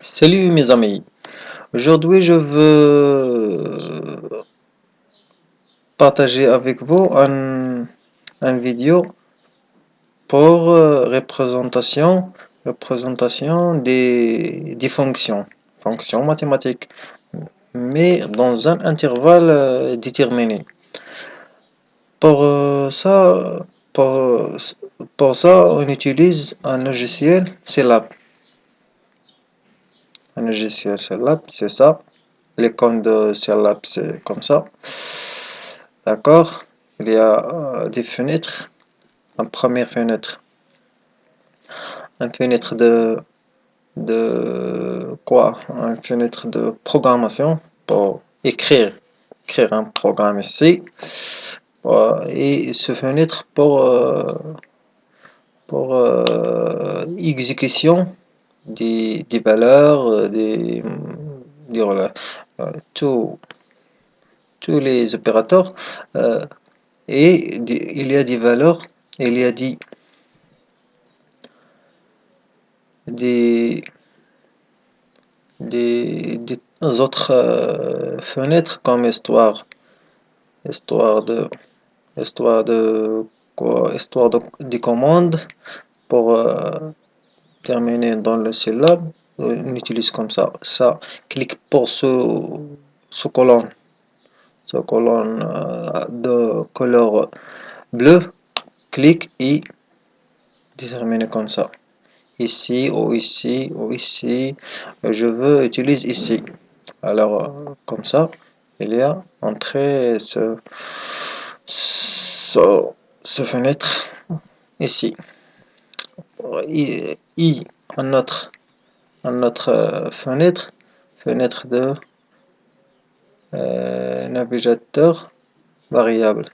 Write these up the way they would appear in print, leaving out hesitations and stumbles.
Salut mes amis, aujourd'hui je veux partager avec vous un vidéo pour représentation des fonctions mathématiques, mais dans un intervalle déterminé. Pour pour, pour ça, on utilise un logiciel Scilab. Un logiciel Scilab, c'est ça. L'icône de Scilab, c'est comme ça. D'accord? Il y a des fenêtres. Une première fenêtre. Une fenêtre de quoi? Une fenêtre de programmation pour écrire un programme ici. Et ce fenêtre pour exécution des valeurs, des tous les opérateurs. Et il y a des valeurs, il y a des, des autres fenêtres comme histoire de, histoire de quoi, histoire des commandes pour terminer dans le syllabe. On utilise comme ça, clique pour ce colonne, de couleur bleu, clique et détermine comme ça. Ici ou ici ou ici, je veux utiliser ici. Alors comme ça, il y a entrée ce, ce fenêtre ici. I un autre fenêtre de navigateur variable.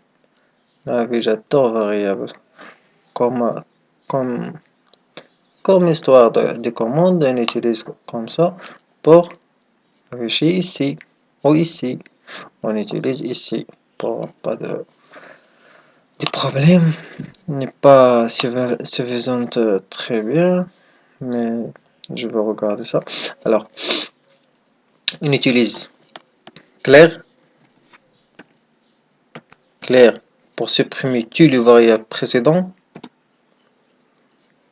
Navigateur variable. Comme, comme, comme histoire de commande, on utilise comme ça pour afficher ici ou ici. On utilise ici pour pas de problème. N'est pas suffisante très bien, mais je vais regarder ça. Alors, on utilise clair pour supprimer tous les variables précédentes.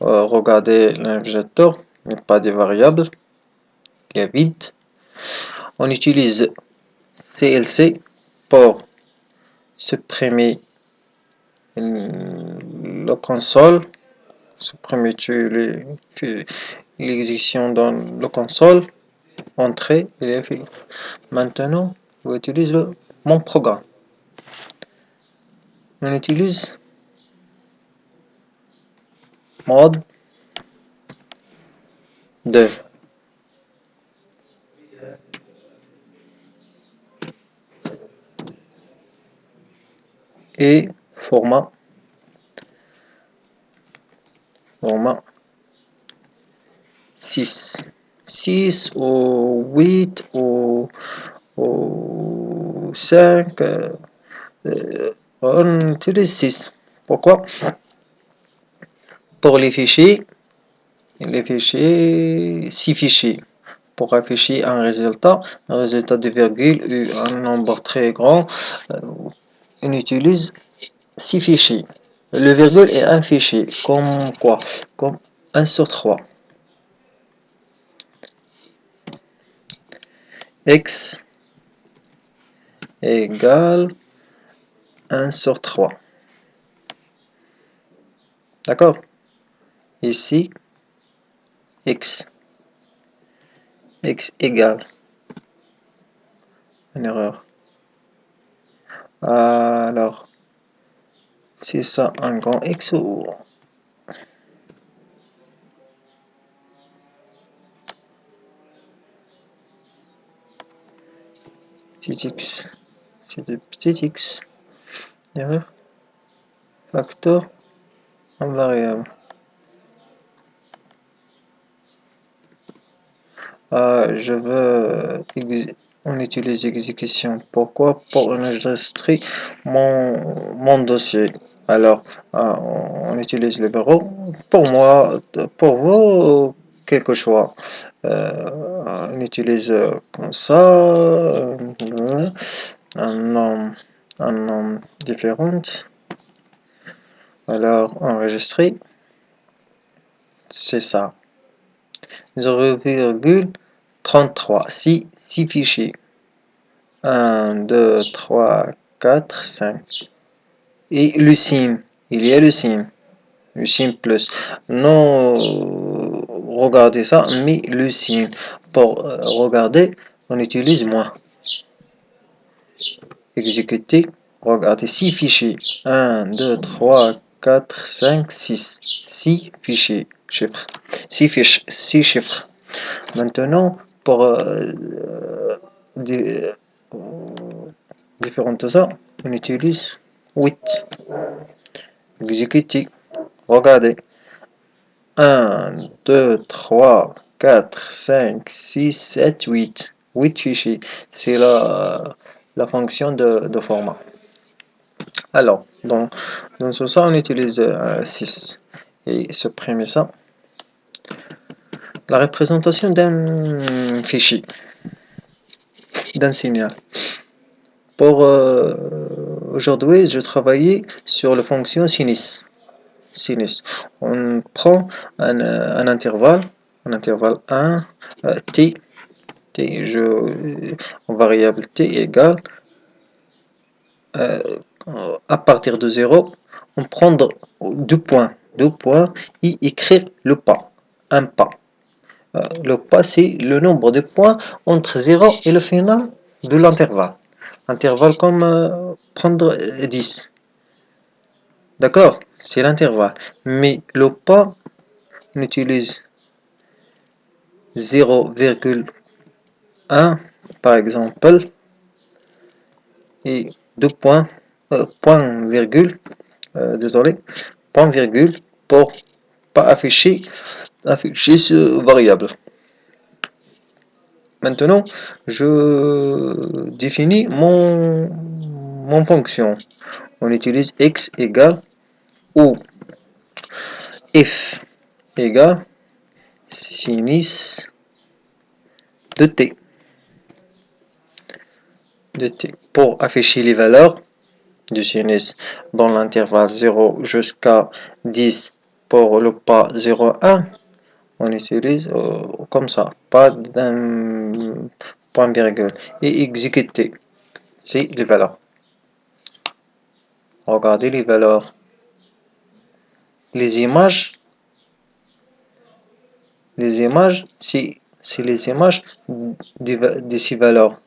Regardez l'injecteur, mais pas des variables, il est vide. On utilise CLC pour supprimer la console, supprimer l'exécution dans la console, entrée, il est fait. Maintenant, on utilise mon programme. On utilise mode 2 et format 6 ou 8 ou 5, on utilise 6. Pourquoi? Pour les fichiers, 6 fichiers. Pour afficher un résultat de virgule ou un nombre très grand, on utilise 6 fichiers. Le virgule est un fichier, comme quoi? Comme 1 sur 3. X égale 1 sur 3. D'accord? Ici, X égale une erreur. Alors, c'est ça un grand X ou petit X? C'est de petit X. Erreur. Facteur invariable. On utilise exécution. Pourquoi? Pour enregistrer mon dossier. Alors, on utilise le bureau. Pour moi, pour vous, quelque chose. On utilise comme ça, un nom différent. Alors, enregistrer, c'est ça. 0,33, 6 fichiers. 1, 2, 3, 4, 5. Et le sim, il y a le sim plus. Non, regardez ça, mais le sim. Pour regarder, on utilise moins. Exécuter, regardez 6 fichiers. 1, 2, 3, 4, 5, 6. 6 fichiers, chiffres. 6 chiffres. Maintenant, pour différentes ça, on utilise 8. Exécuter, regardez. 1, 2, 3, 4, 5, 6, 7, 8. 8 fichiers. C'est la fonction de format. Alors, dans ce ça, on utilise 6. Et supprimer ça. La représentation d'un fichier, d'un signal. Pour aujourd'hui, je travaillais sur la fonction sinus. On prend un intervalle 1, t, en variable t égale, à partir de 0, on prend deux points et écrire le pas, un pas. Le pas, c'est le nombre de points entre 0 et le final de l'intervalle. Intervalle comme prendre 10. D'accord? C'est l'intervalle. Mais le pas, on utilise 0,1 par exemple et 2 points, point virgule, désolé, point virgule pour pas afficher ce variable. Maintenant, je définis mon fonction. On utilise x égale ou f égale sinus de t. Pour afficher les valeurs du sinus dans l'intervalle 0 jusqu'à 10 pour le pas 0,1, on utilise comme ça, pas d'un point virgule. Et exécuter, c'est les valeurs. Regardez les valeurs. Les images, c'est les images de ces valeurs.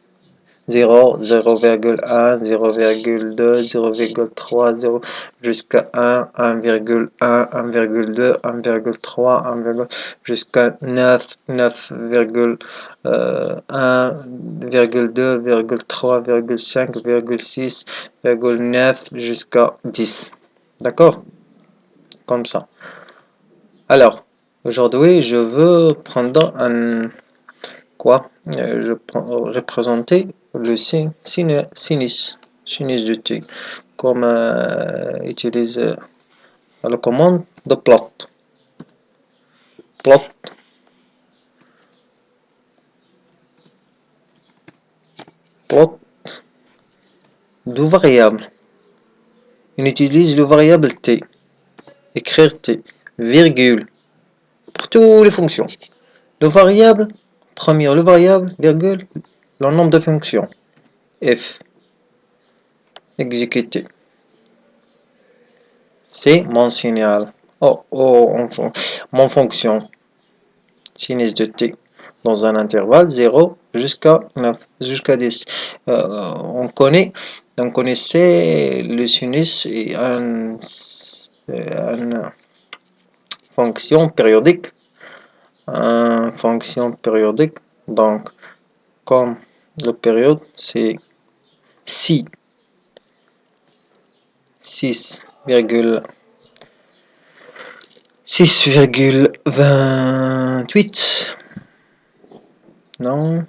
0, 0,1, 0,2, 0,3, 0 jusqu'à 1, 1,1, 1,2, 1,3, 1, jusqu'à 9, 9,1, 1,2, 3, 5, 6, 9 jusqu'à 10. D'accord? Comme ça. Alors, aujourd'hui, je veux prendre un je représenter le sinus de t comme utilise la commande de plot de variable. On utilise le variable t, écrire t, virgule pour toutes les fonctions. Le variable, le variable, virgule, le nombre de fonctions. F. Exécuter. C'est mon signal. Mon fonction. Sinus de t dans un intervalle 0 jusqu'à 9, jusqu'à 10. On connaissait le sinus et une fonction périodique. Donc, comme la période, c'est 6,28. Non.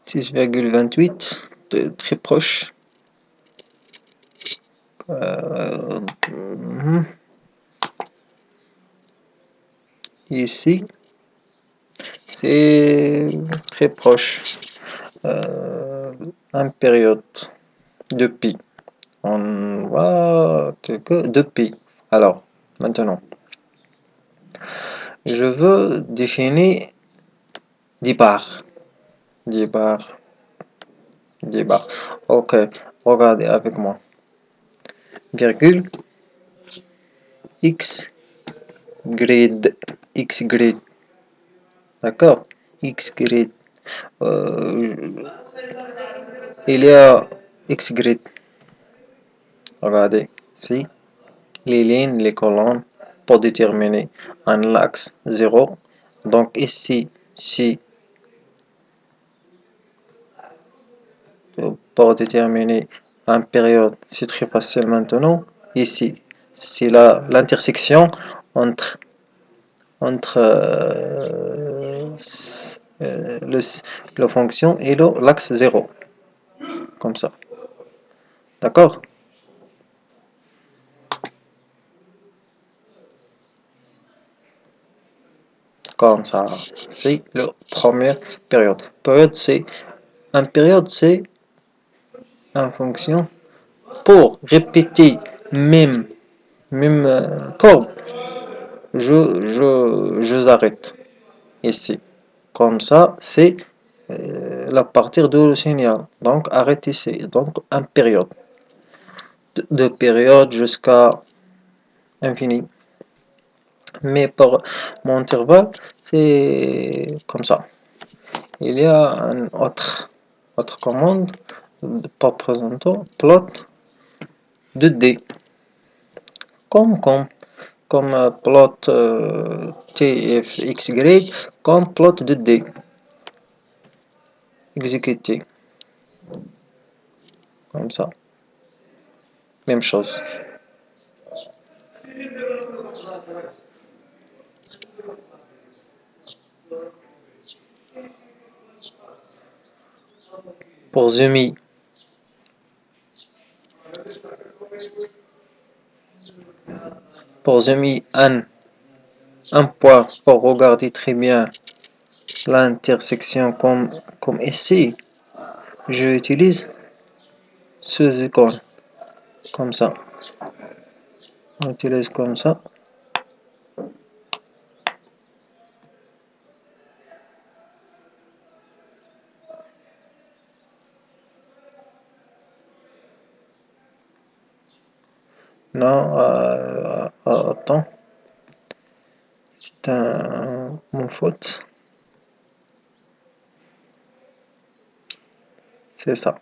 6,28. Très proche. Ici, c'est très proche. Une période de pi. On voit que de pi. Alors, maintenant, je veux définir 10 barres. 10 barres. 10 barres. Ok, regardez avec moi. Virgule, x, grid, x grid. D'accord? X grid. Euh, il y a x grid. Regardez, ici, les lignes, les colonnes, pour déterminer un axe 0. Donc ici, si pour déterminer une période, c'est très facile maintenant. Ici, c'est l'intersection entre, entre la fonction et l'axe 0. Comme ça. D'accord? Comme ça. C'est la première période. Une période, c'est une fonction pour répéter même code. Je arrête ici. Comme ça, c'est la partir de le signal. Donc, arrête ici. Donc, une période. De période jusqu'à infini. Mais pour mon intervalle, c'est comme ça. Il y a une autre commande pas présentant plot de D. Comme plot tfxy, comme plot de D. Exécuter. Comme ça. Même chose. Pour zoomer. Pour zoomer un point pour regarder très bien l'intersection comme ici, je utilise ce icône comme ça. On utilise comme ça. Non, attends, c'est mon faute. C'est ça.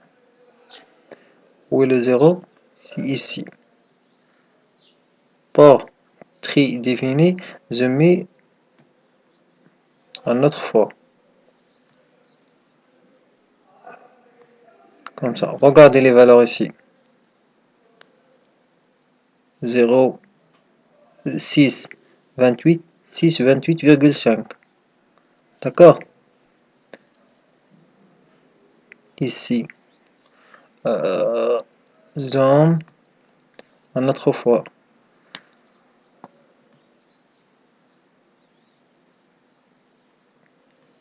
Où est le 0? C'est ici. Pour tri défini, je mets une autre fois. Comme ça. Regardez les valeurs ici. 0, 6, 28, 6, 28,5. D'accord? Ici. Zone. Une autre fois.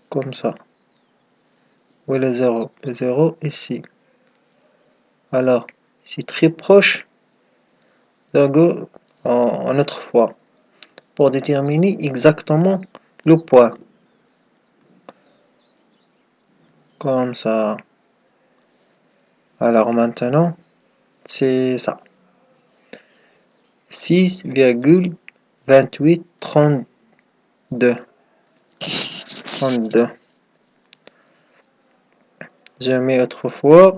Comme ça. Où est le 0? Le 0 ici. Alors, c'est très proche de en autre fois. Pour déterminer exactement le poids. Comme ça. Alors maintenant, c'est ça. 6,2832. 32. Je mets autrefois.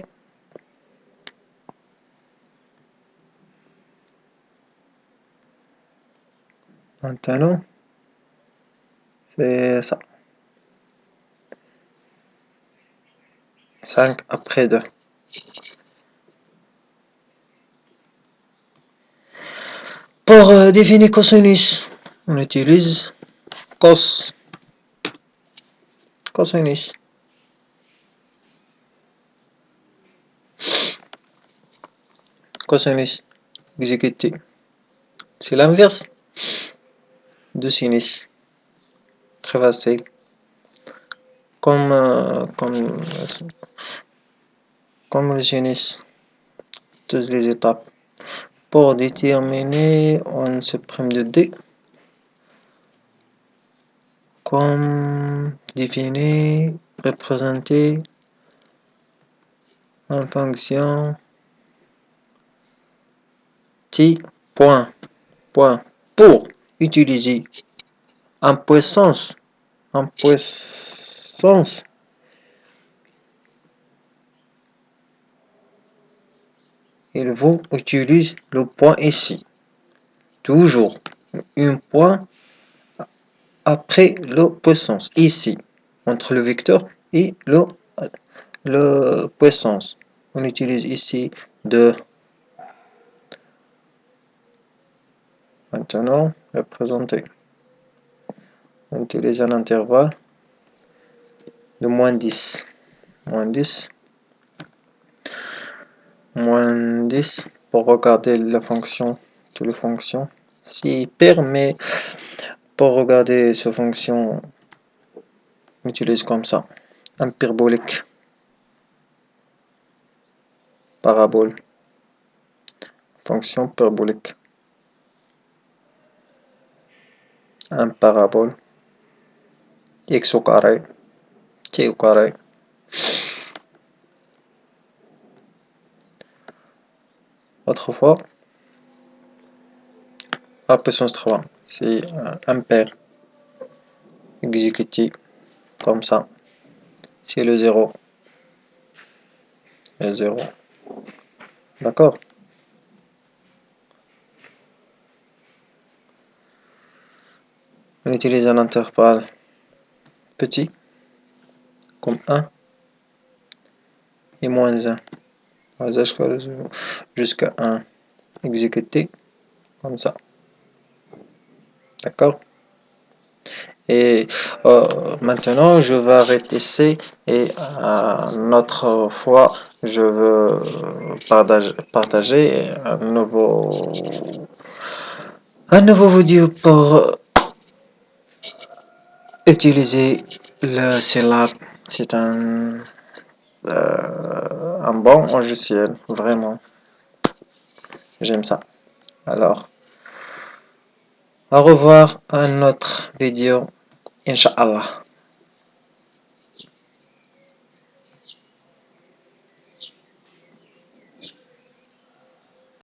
Maintenant, c'est ça. 5 après 2. Pour définir cosinus, on utilise cosinus. Cosinus exécuté. C'est l'inverse de sinus. très facile. Comme, comme le tennis, toutes les étapes. Pour déterminer, on se prime de D. Comme définir, représenter en fonction T, point, point. Pour utiliser en puissance, il vous utilise le point ici. Toujours un point après le puissance, ici, entre le vecteur et le puissance. On utilise ici 2. Maintenant, représenter. On utilise un intervalle de moins 10. Moins 10. Moins 10 pour regarder la fonction, toutes les fonctions. Si permet pour regarder cette fonction, on utilise comme ça. Un parabolique. Parabole. Fonction parabolique. Un parabole. X au carré. T au carré. Autrefois, à puissance 3. C'est un pair. Exécuté comme ça. C'est le 0. Le 0. D'accord? On utilise un intervalle petit, comme 1 et moins 1. Jusqu'à 1. Exécuté comme ça. D'accord? Et maintenant, je vais arrêter ici et une autre fois, je veux partager un nouveau vidéo pour utiliser le syllabe. C'est un bon logiciel, vraiment. J'aime ça. Alors, au revoir à une autre vidéo, Inch'Allah.